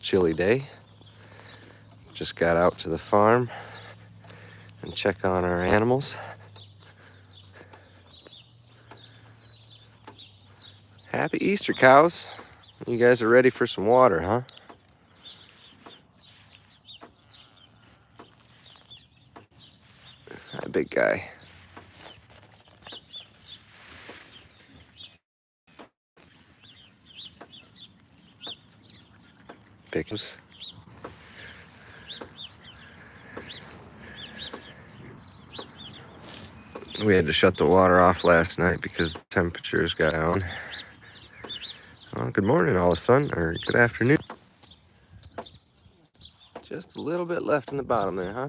chilly day. Just got out to the farm and check on our animals. Happy Easter, cows. You guys are ready for some water, huh? Hi, big guy. Pickles. We had to shut the water off last night because the temperatures got down. Well, good morning, all of a sudden, or good afternoon. Just a little bit left in the bottom there, huh?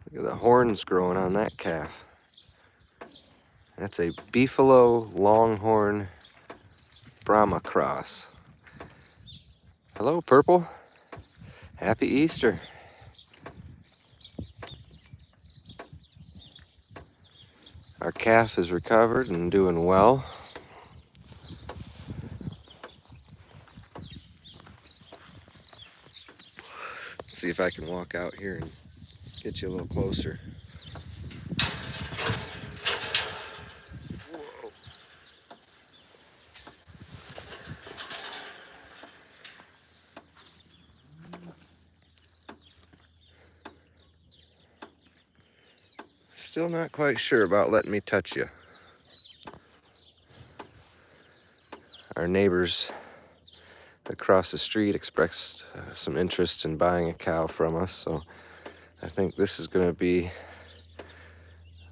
Look at the horns growing on that calf. That's a Beefalo Longhorn Brahma cross. Hello, Purple. Happy Easter. Our calf is recovered and doing well. Let's see if I can walk out here and get you a little closer. Whoa. Still not quite sure about letting me touch you. Our neighbors across the street expressed some interest in buying a cow from us, so I think this is going to be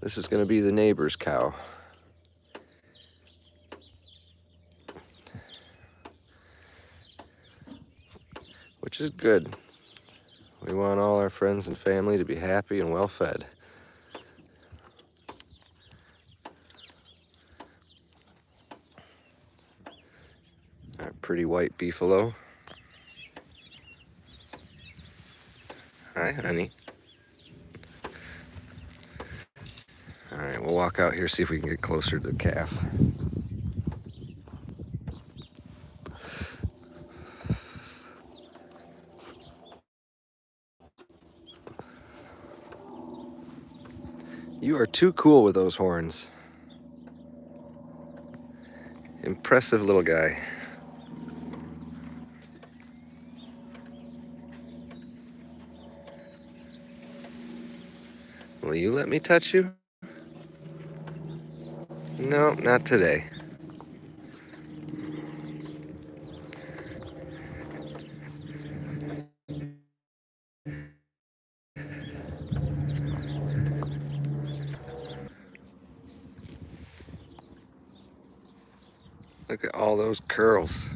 the neighbor's cow. Which is good. We want all our friends and family to be happy and well fed. Our pretty white beefalo. Hi, honey. All right, we'll walk out here, see if we can get closer to the calf. You are too cool with those horns. Impressive little guy. Will you let me touch you? No, not today. Look at all those curls.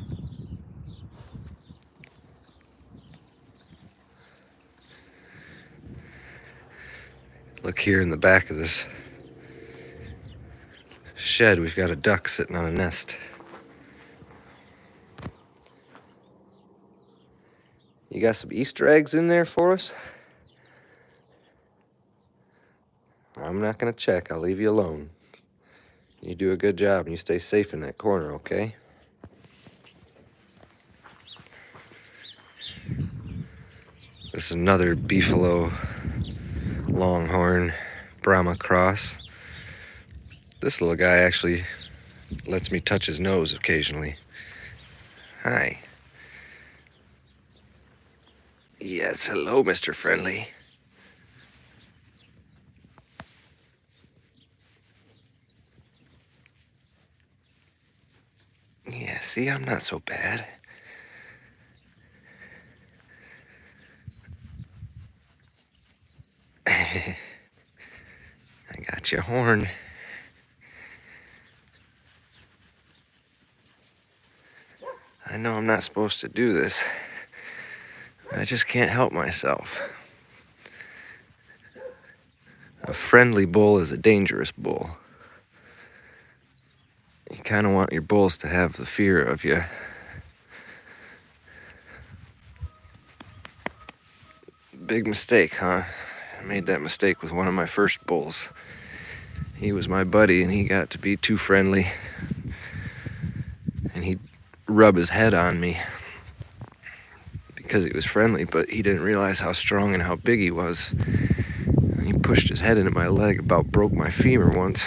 Look here in the back of this shed, we've got a duck sitting on a nest. You got some Easter eggs in there for us? I'm not gonna check, I'll leave you alone. You do a good job and you stay safe in that corner, okay? This is another Beefalo Longhorn Brahma cross. This little guy actually lets me touch his nose occasionally. Hi. Yes, hello, Mr. Friendly. Yeah, see, I'm not so bad. I got your horn. I know I'm not supposed to do this. I just can't help myself. A friendly bull is a dangerous bull. You kind of want your bulls to have the fear of you. Big mistake, huh? I made that mistake with one of my first bulls. he was my buddy and he got to be too friendly. And he'd rub his head on me because he was friendly, but he didn't realize how strong and how big he was. And he pushed his head into my leg, about broke my femur once.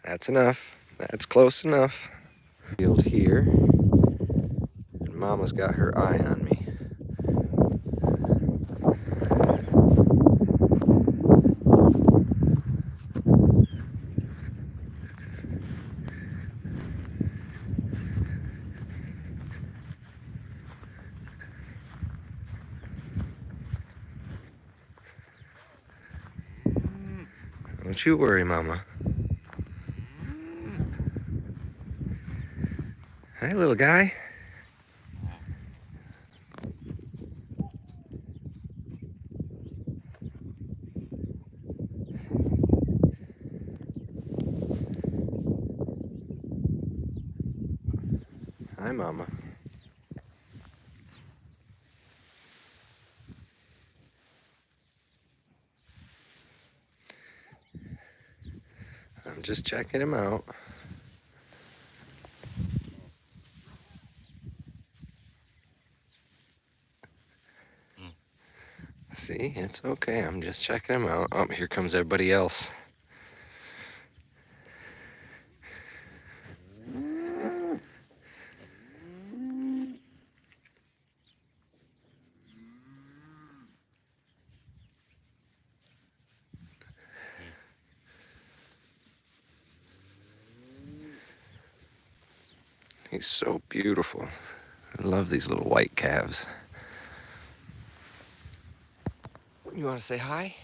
That's enough. That's close enough. Field here. And Mama's got her eye on me. Don't you worry, Mama. Hi, little guy. Hi, Mama. I'm just checking him out. See, it's okay. I'm just checking him out. Oh, here comes everybody else. He's so beautiful. I love these little white calves. You want to say hi?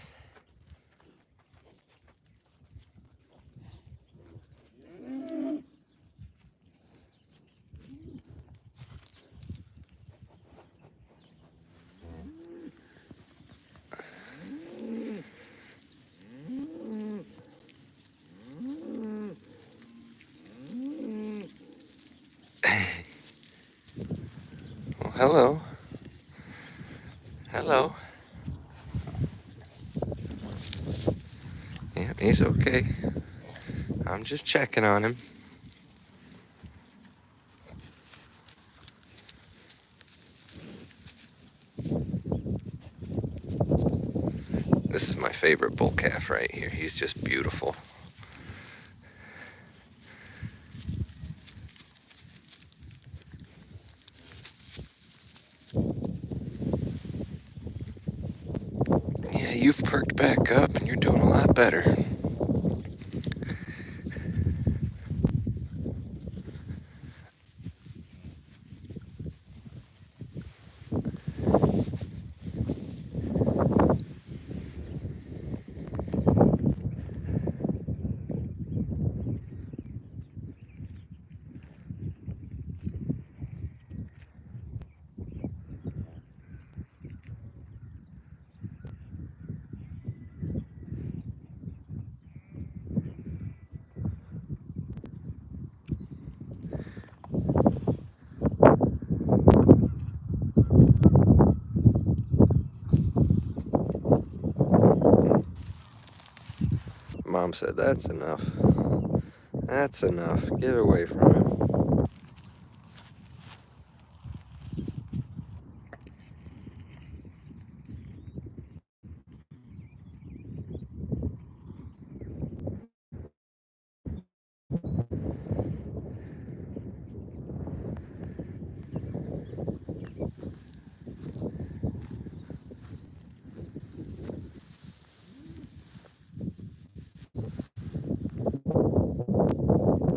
Well, hello. Hello. Yeah, he's okay. I'm just checking on him. This is my favorite bull calf right here. He's just beautiful. Yeah, you've perked back up and you're doing a lot better. Mom said, that's enough. That's enough. Get away from him.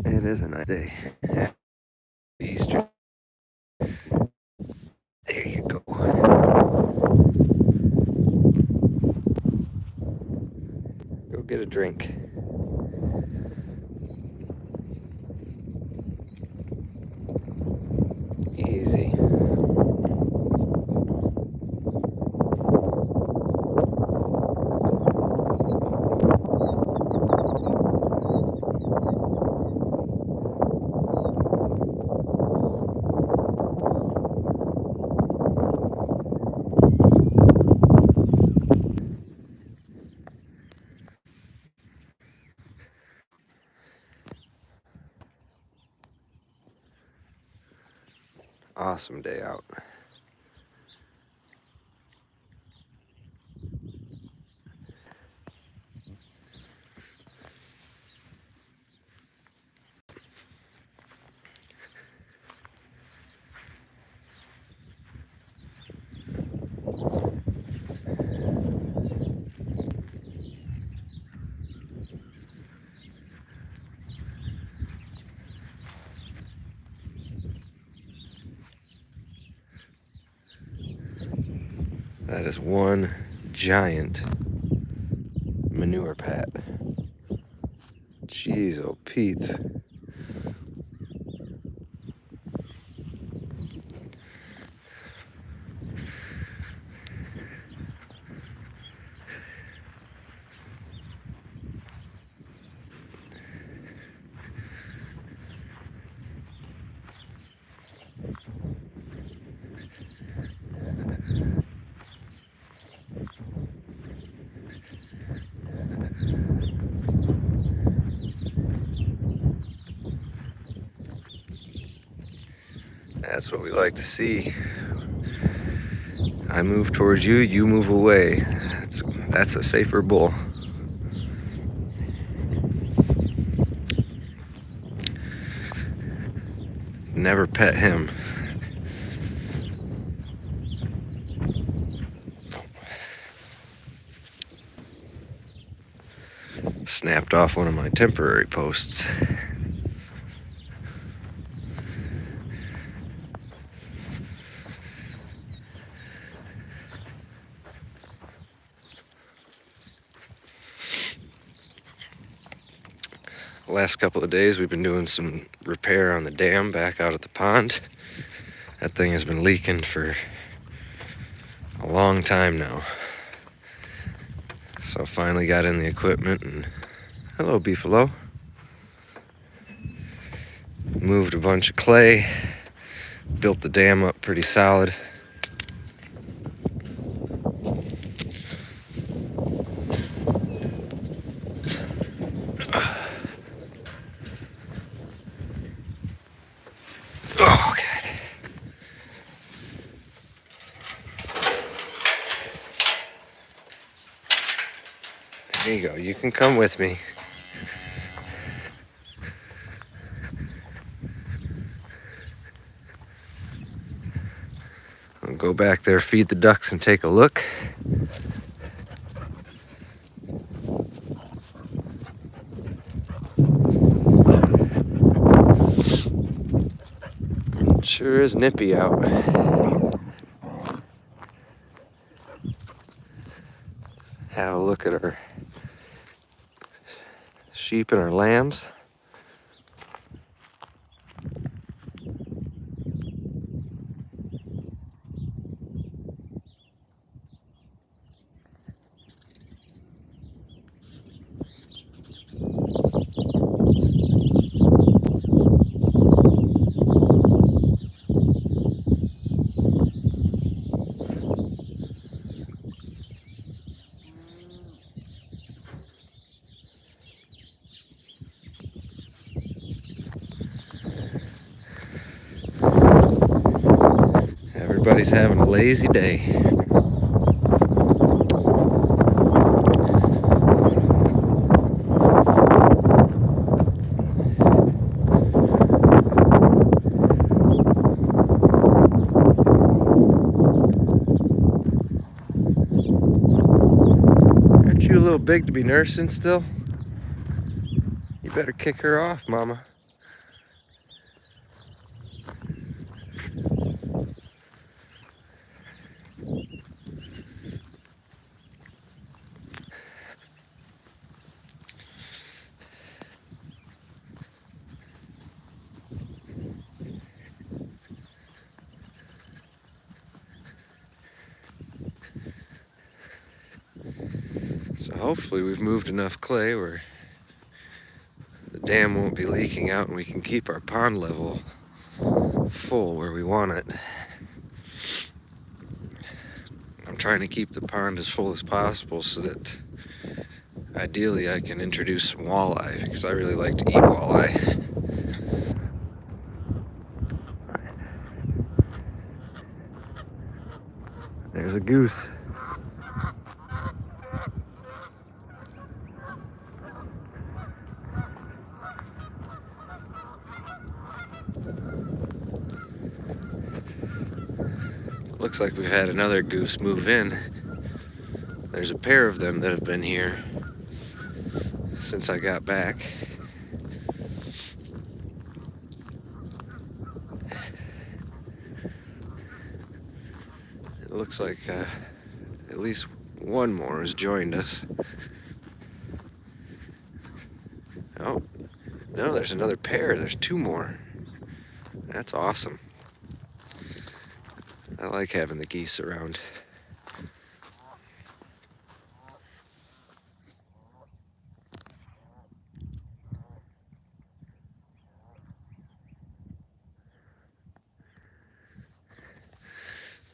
It is a nice day. Happy Easter. There you go. Go get a drink. Easy. Awesome day out. That is one giant manure pat. Jeez, oh Pete. That's what we like to see. I move towards you, you move away. That's a safer bull. Never pet him. Snapped off one of my temporary posts. The last couple of days we've been doing some repair on the dam back out at the pond. That thing has been leaking for a long time now. So I finally got in the equipment and hello Beefalo. Moved a bunch of clay, built the dam up pretty solid. Oh, okay. There you go, you can come with me. I'll go back there, feed the ducks, and take a look. It sure is nippy out. Have a look at our sheep and our lambs. Everybody's having a lazy day. Aren't you a little big to be nursing still? You better kick her off, Mama. So hopefully we've moved enough clay where the dam won't be leaking out and we can keep our pond level full where we want it. I'm trying to keep the pond as full as possible so that ideally I can introduce some walleye, because I really like to eat walleye. There's a goose. Looks like we've had another goose move in. There's a pair of them that have been here since I got back. It looks like at least one more has joined us. Oh, no, there's another pair. There's two more. That's awesome. I like having the geese around.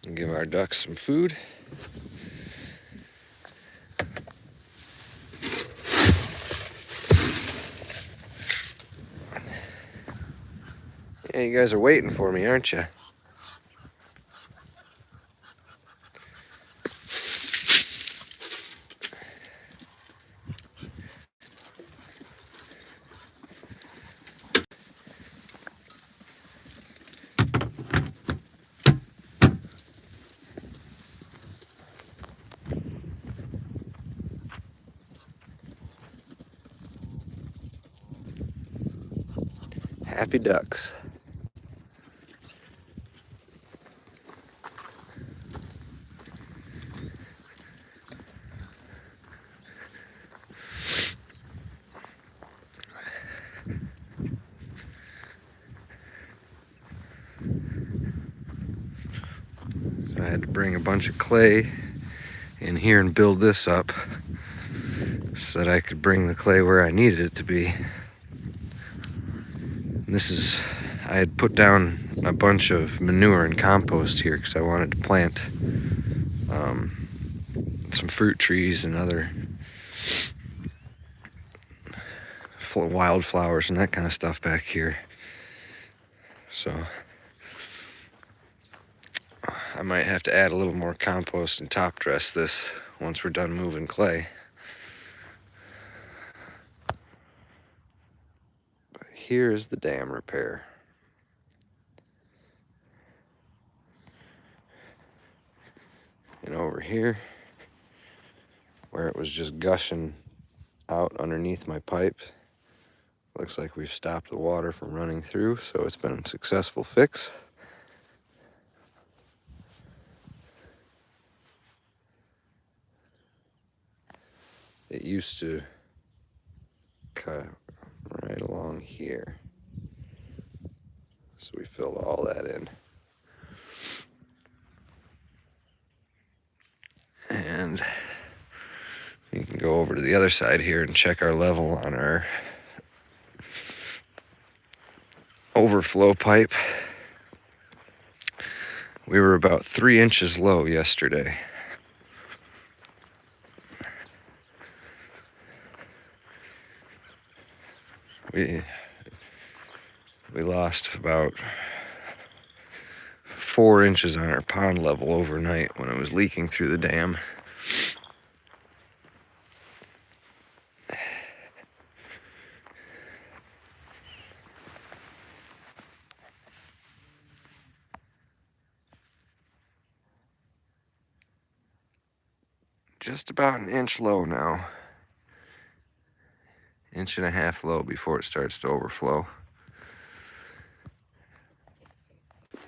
And give our ducks some food. Yeah, you guys are waiting for me, aren't you? Happy ducks. So I had to bring a bunch of clay in here and build this up so that I could bring the clay where I needed it to be. And this is, I had put down a bunch of manure and compost here because I wanted to plant some fruit trees and other wildflowers and that kind of stuff back here. So I might have to add a little more compost and top dress this once we're done moving clay. But here is the dam repair. And over here, where it was just gushing out underneath my pipe, looks like we've stopped the water from running through, so it's been a successful fix. It used to cut right along here, so we filled all that in. And you can go over to the other side here and check our level on our overflow pipe. We were about 3 inches low yesterday. We lost about 4 inches on our pond level overnight when it was leaking through the dam. Just about an inch low now. 1.5 inches low before it starts to overflow.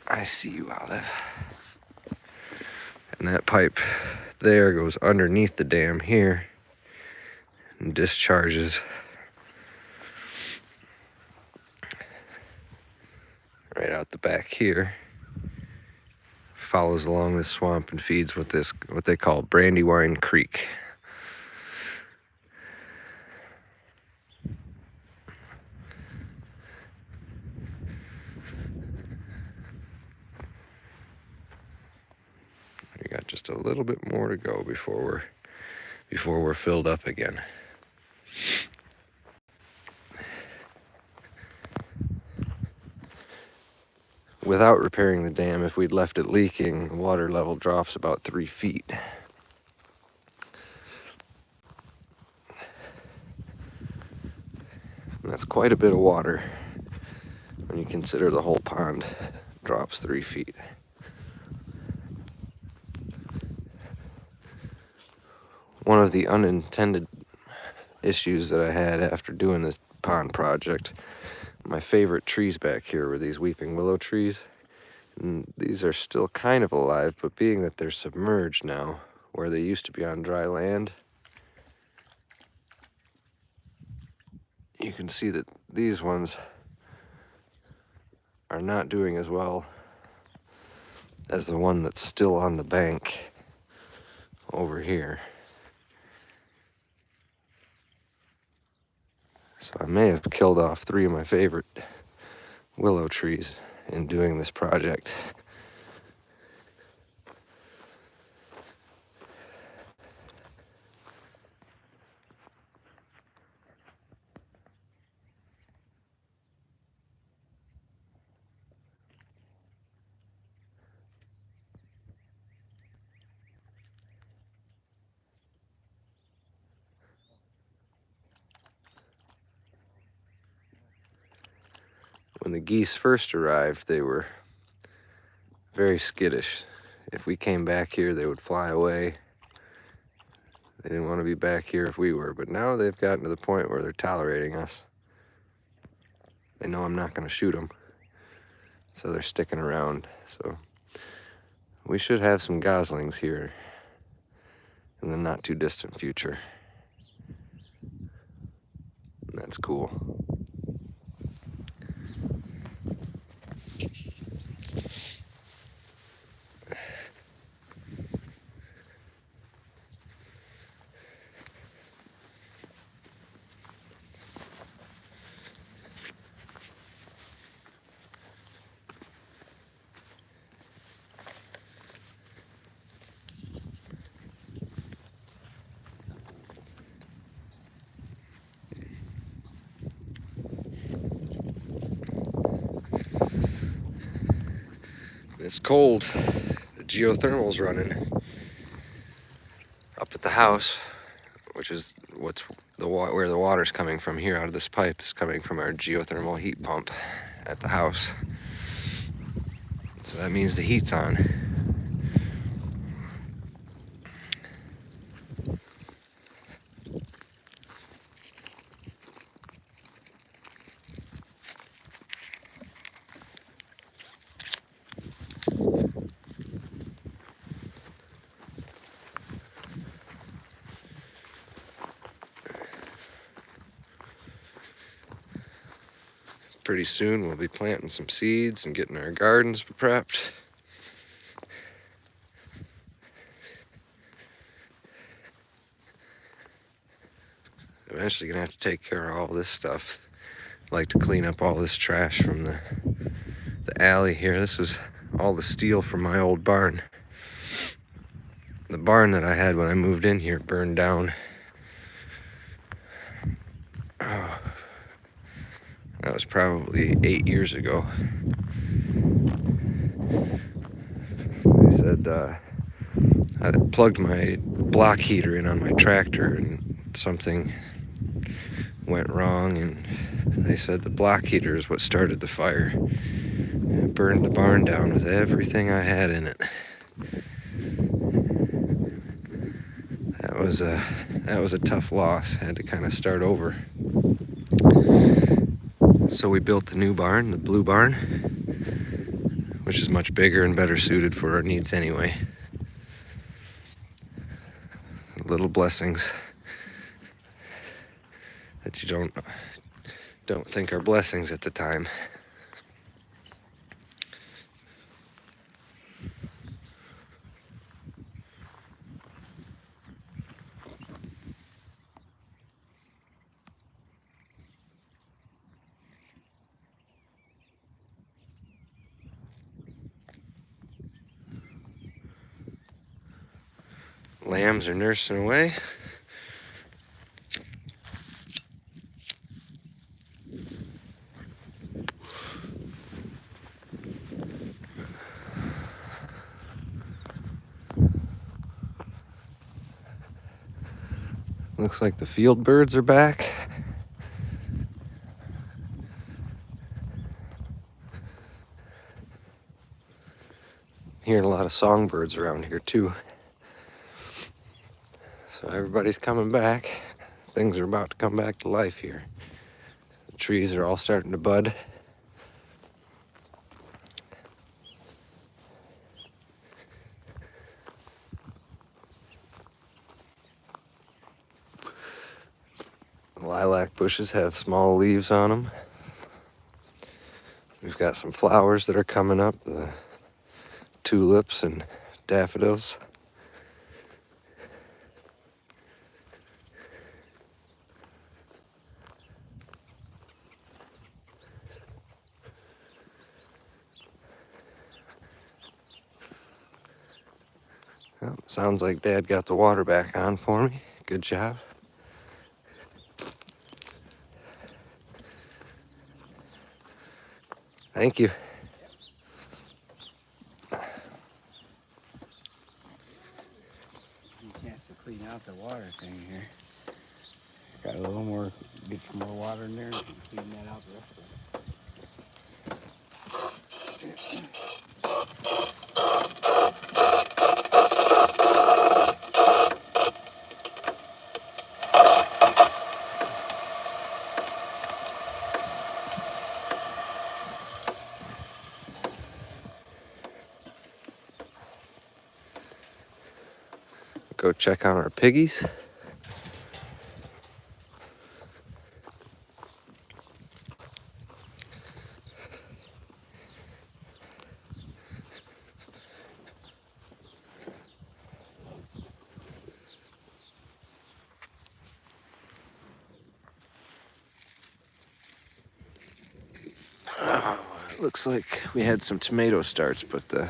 I see you, Olive. And that pipe there goes underneath the dam here and discharges right out the back here. Follows along this swamp and feeds what they call Brandywine Creek. We got just a little bit more to go before we're filled up again. without repairing the dam, if we'd left it leaking, the water level drops about 3 feet. And that's quite a bit of water when you consider the whole pond drops 3 feet. One of the unintended issues that I had after doing this pond project, my favorite trees back here were these weeping willow trees. And these are still kind of alive, but being that they're submerged now, where they used to be on dry land, you can see that these ones are not doing as well as the one that's still on the bank over here. So I may have killed off 3 of my favorite willow trees in doing this project. When the geese first arrived, they were very skittish. If we came back here, they would fly away. They didn't want to be back here if we were, but now they've gotten to the point where they're tolerating us. They know I'm not going to shoot them, so they're sticking around. So we should have some goslings here in the not too distant future. And that's cool. It's cold. The geothermal's running up at the house, which is where the water's coming from here out of this pipe is coming from our geothermal heat pump at the house. So that means the heat's on. Pretty soon we'll be planting some seeds and getting our gardens prepped. Eventually gonna have to take care of all this stuff. I like to clean up all this trash from the alley here. This was all the steel from my old barn. The barn that I had when I moved in here burned down. Oh, that was probably 8 years ago. They said I plugged my block heater in on my tractor and something went wrong, and they said the block heater is what started the fire. It burned the barn down with everything I had in it. That was a tough loss. I had to kind of start over. So we built the new barn, the blue barn, which is much bigger and better suited for our needs anyway. Little blessings that you don't think are blessings at the time. Lambs are nursing away. Looks like the field birds are back. Hearing a lot of songbirds around here too. So everybody's coming back. Things are about to come back to life here. The trees are all starting to bud. The lilac bushes have small leaves on them. We've got some flowers that are coming up, the tulips and daffodils. Well, sounds like Dad got the water back on for me. Good job. Thank you. Chance to clean out the water thing here. Got a little more, get some more water in there and clean that out the rest of it. Go check on our piggies. Looks like we had some tomato starts, but the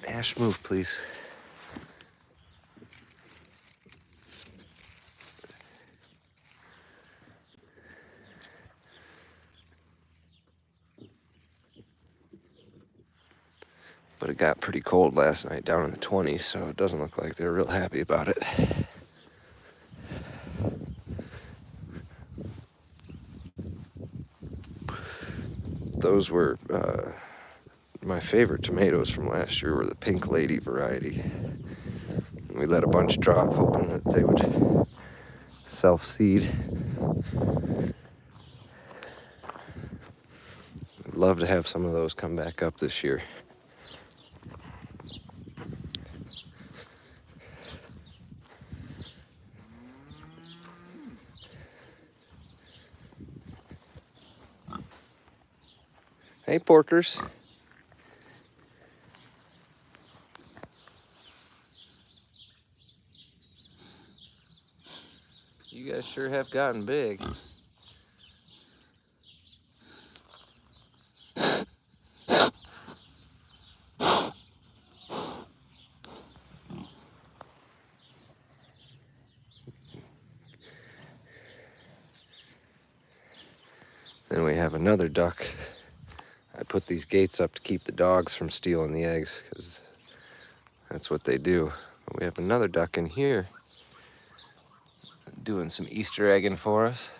Ash, move, please. But it got pretty cold last night, down in the 20s, so it doesn't look like they're real happy about it. Those were my favorite tomatoes from last year were the Pink Lady variety. We let a bunch drop, hoping that they would self-seed. I'd love to have some of those come back up this year. Hey, porkers. You guys sure have gotten big. Then we have another duck. I put these gates up to keep the dogs from stealing the eggs, because that's what they do. But we have another duck in here doing some Easter egging for us.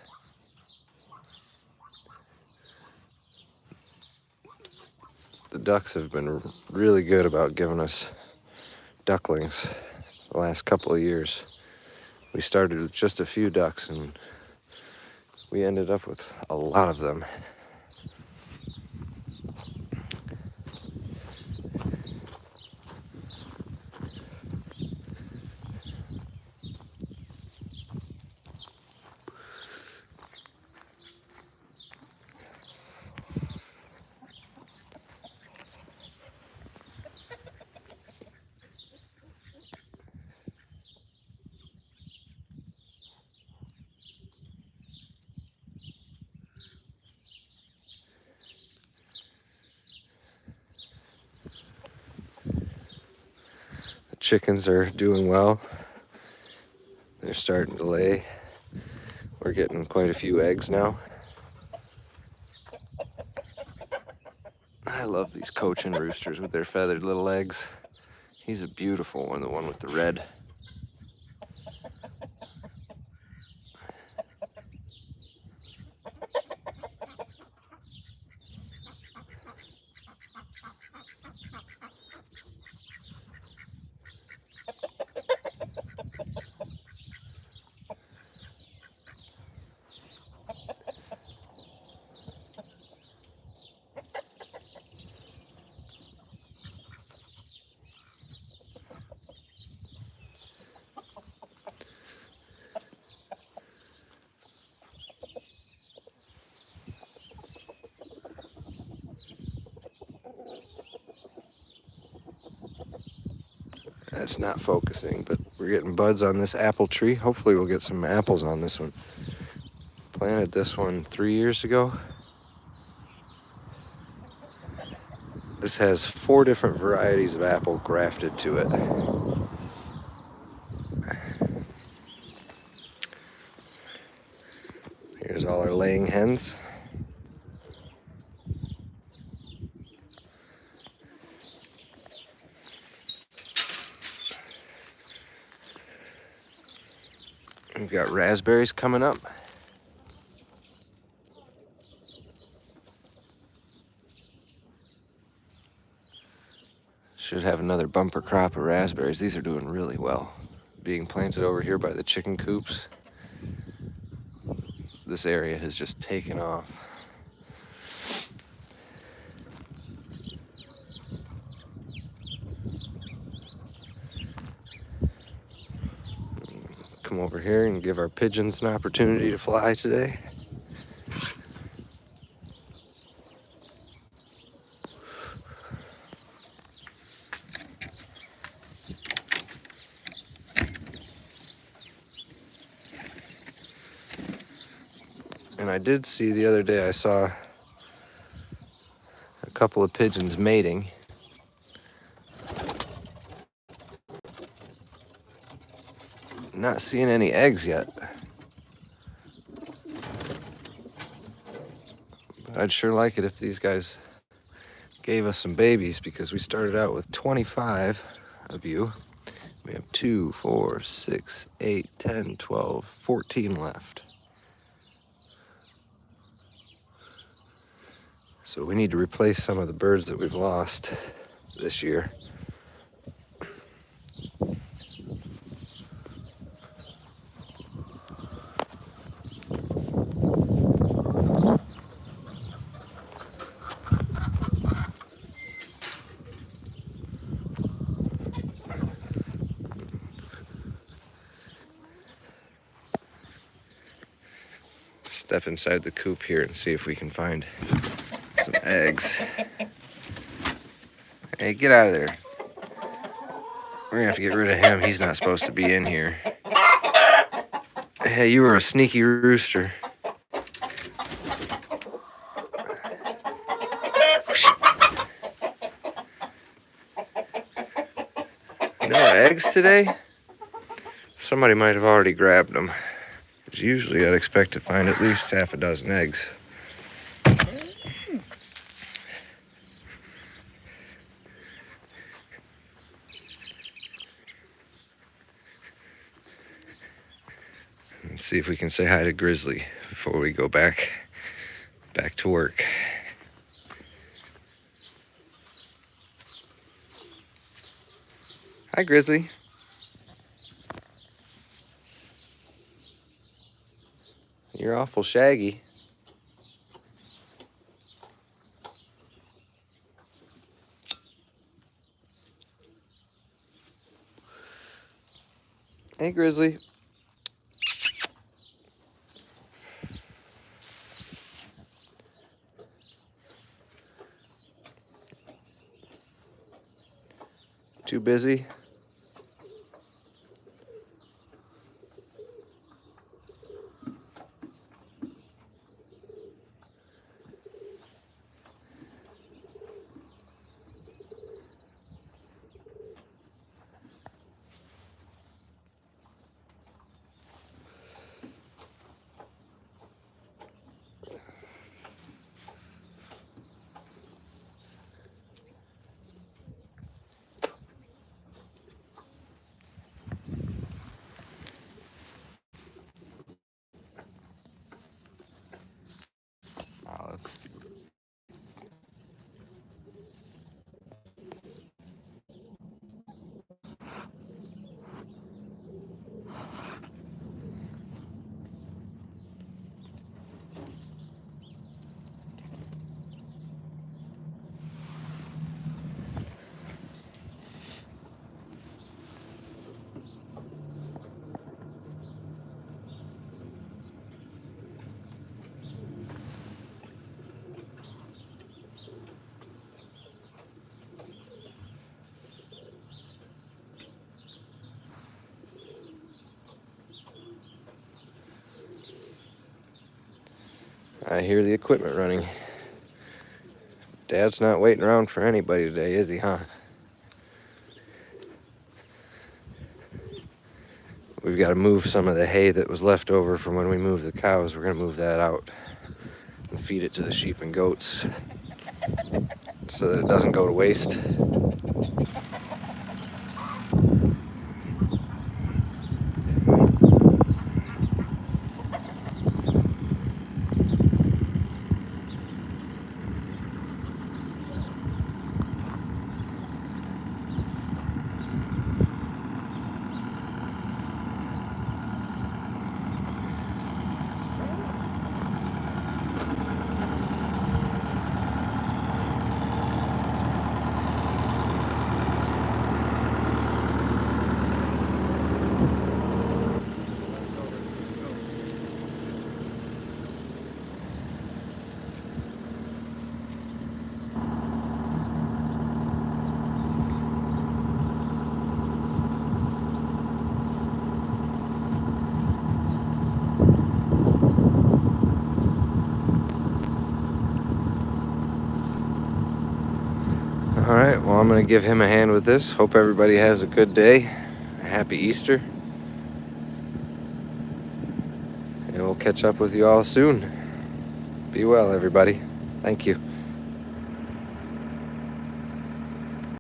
The ducks have been really good about giving us ducklings the last couple of years. We started with just a few ducks and we ended up with a lot of them. Chickens are doing well. They're starting to lay. We're getting quite a few eggs now. I love these Cochin roosters with their feathered little eggs. He's a beautiful one, the one with the red. That's not focusing, but we're getting buds on this apple tree. Hopefully we'll get some apples on this one. Planted this one 3 years ago. This has 4 different varieties of apple grafted to it. Here's all our laying hens. We've got raspberries coming up. Should have another bumper crop of raspberries. These are doing really well. Being planted over here by the chicken coops. This area has just taken off. Come over here and give our pigeons an opportunity to fly today. And I did see the other day, I saw a couple of pigeons mating. Not seeing any eggs yet. But I'd sure like it if these guys gave us some babies, because we started out with 25 of you. We have 2, 4, 6, 8, 10, 12, 14 left. So we need to replace some of the birds that we've lost this year. Step inside the coop here and see if we can find some eggs. Hey, get out of there. We're gonna have to get rid of him. He's not supposed to be in here. Hey, you were a sneaky rooster. No eggs today? Somebody might have already grabbed them. Because usually I'd expect to find at least half a dozen eggs. Let's see if we can say hi to Grizzly before we go back to work. Hi, Grizzly. You're awful shaggy. Hey, Grizzly. Too busy? I hear the equipment running. Dad's not waiting around for anybody today, is he, huh? We've got to move some of the hay that was left over from when we moved the cows. We're going to move that out and feed it to the sheep and goats so that it doesn't go to waste. All right, well, I'm going to give him a hand with this. Hope everybody has a good day. A happy Easter. And we'll catch up with you all soon. Be well, everybody. Thank you.